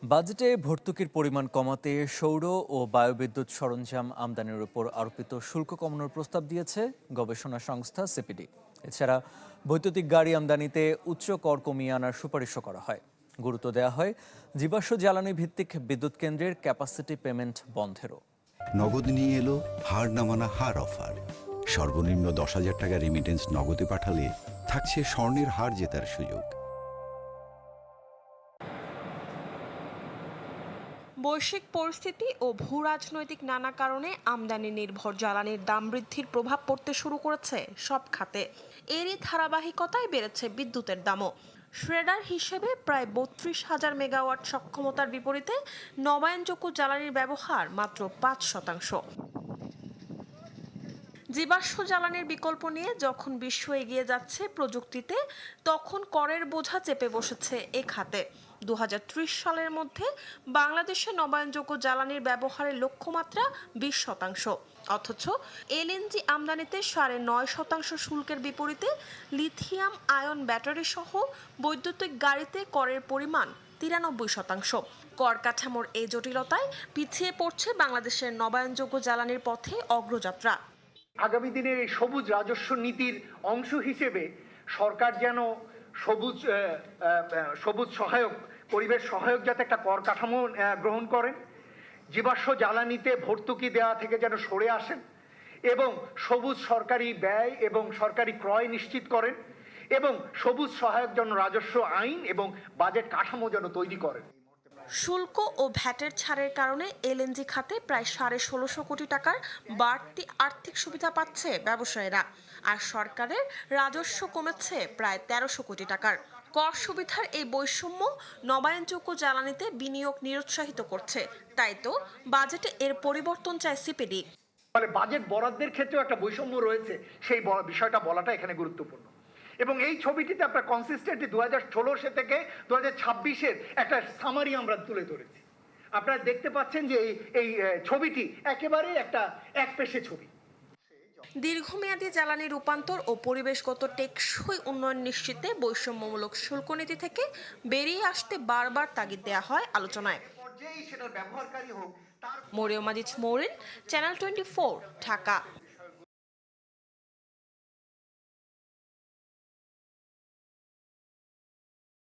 বাজেটে ভর্তুকির পরিমাণ কমাতে সৌর ও বায়ুবিদ্যুৎ সরঞ্জাম আমদানির উপর আরোপিত শুল্ক কমানোর প্রস্তাব দিয়েছে গবেষণা সংস্থা সিপিডি। এছাড়া বৈদ্যুতিক গাড়ি আমদানিতে উচ্চ কর কমিয়ে আনার সুপারিশও করা হয়। গুরুত্ব দেওয়া হয় জীবাশ্ম জ্বালানি ভিত্তিক বিদ্যুৎ কেন্দ্রের ক্যাপাসিটি পেমেন্ট বন্ধেরও। নগদ নিয়ে এলো হার না মানা হার অফার। সর্বনিম্ন 10,000 টাকা রেমিটেন্স নগদে পাঠালে থাকছে স্বর্ণের হার জেতার সুযোগ। বৈশ্বিক পরিস্থিতি ও ভূরাজনৈতিক নানা কারণে আমদানি নির্ভর জ্বালানির দাম বৃদ্ধির প্রভাব পড়তে শুরু করেছে সব খাতে। এরই ধারাবাহিকতায় বেড়েছে বিদ্যুতের দামও। শ্রেডার হিসেবে প্রায় 32,000 মেগাওয়াট সক্ষমতার বিপরীতে নবায়নযোগ্য জ্বালানির ব্যবহার মাত্র 5%। জীবাশ্ম জ্বালানির বিকল্প নিয়ে যখন বিশ্ব এগিয়ে যাচ্ছে প্রযুক্তিতে, তখন করের বোঝা চেপে বসেছে এ খাতে। 2030 সালের মধ্যে বাংলাদেশে নবায়নযোগ্য জ্বালানির ব্যবহারের লক্ষ্যমাত্রা 20%। অথচ এলএনজি আমদানিতে 9.5% শুল্কের বিপরীতে লিথিয়াম আয়ন ব্যাটারি সহ বৈদ্যুতিক গাড়িতে করের পরিমাণ 93%। কর কাঠামোর এই জটিলতায় পিছিয়ে পড়ছে বাংলাদেশের নবায়নযোগ্য জ্বালানির পথে অগ্রযাত্রা। আগামী দিনের এই সবুজ রাজস্ব নীতির অংশ হিসেবে সরকার যেন সবুজ সহায়ক, পরিবেশ সহায়ক যাতে একটা কর কাঠামো গ্রহণ করেন, জীবাশ্ম জ্বালানিতে ভর্তুকি দেওয়া থেকে যেন সরে আসেন এবং সবুজ সরকারি ব্যয় এবং সরকারি ক্রয় নিশ্চিত করেন এবং সবুজ সহায়ক জন্য রাজস্ব আইন এবং বাজেট কাঠামো যেন তৈরি করেন। শুল্ক ও ভ্যাটের ছাড়ের কারণে এলএনজি খাতে প্রায় 16.5 কোটি টাকার বাড়তি আর্থিক সুবিধা পাচ্ছে ব্যবসায়ীরা, আর সরকারের রাজস্ব কমেছে প্রায় 1300 কোটি টাকার। কর সুবিধার এই বৈষম্য নবায়নযোগ্য জ্বালানিতে বিনিয়োগ নিরুৎসাহিত করছে। তাই তো বাজেটে এর পরিবর্তন চায় সিপিডি। ফলে বাজেট বরাদ্দের ক্ষেত্রেও একটা বৈষম্য রয়েছে, সেই বিষয়টা বলাটা এখানে গুরুত্বপূর্ণ। এবং এই ছবিটিতে আপনার কনসিস্টেন্টলি 2016 থেকে 2026-এর একটা সামারি আমরা তুলে ধরেছি। আপনারা দেখতে পাচ্ছেন যে এই ছবিটি একেবারে একটা একপেশে ছবি। দীর্ঘমেয়াদী জ্বালানি রূপান্তর ও পরিবেশগত টেকসই উন্নয়ন নিশ্চিতে বৈষম্যমূলক শুল্ক নীতি থেকে বেরিয়ে আসতে বারবার তাগিদ দেওয়া হয় আলোচনায়। মরিয়ম আজিজ মৌরিন, চ্যানেল 24, ঢাকা।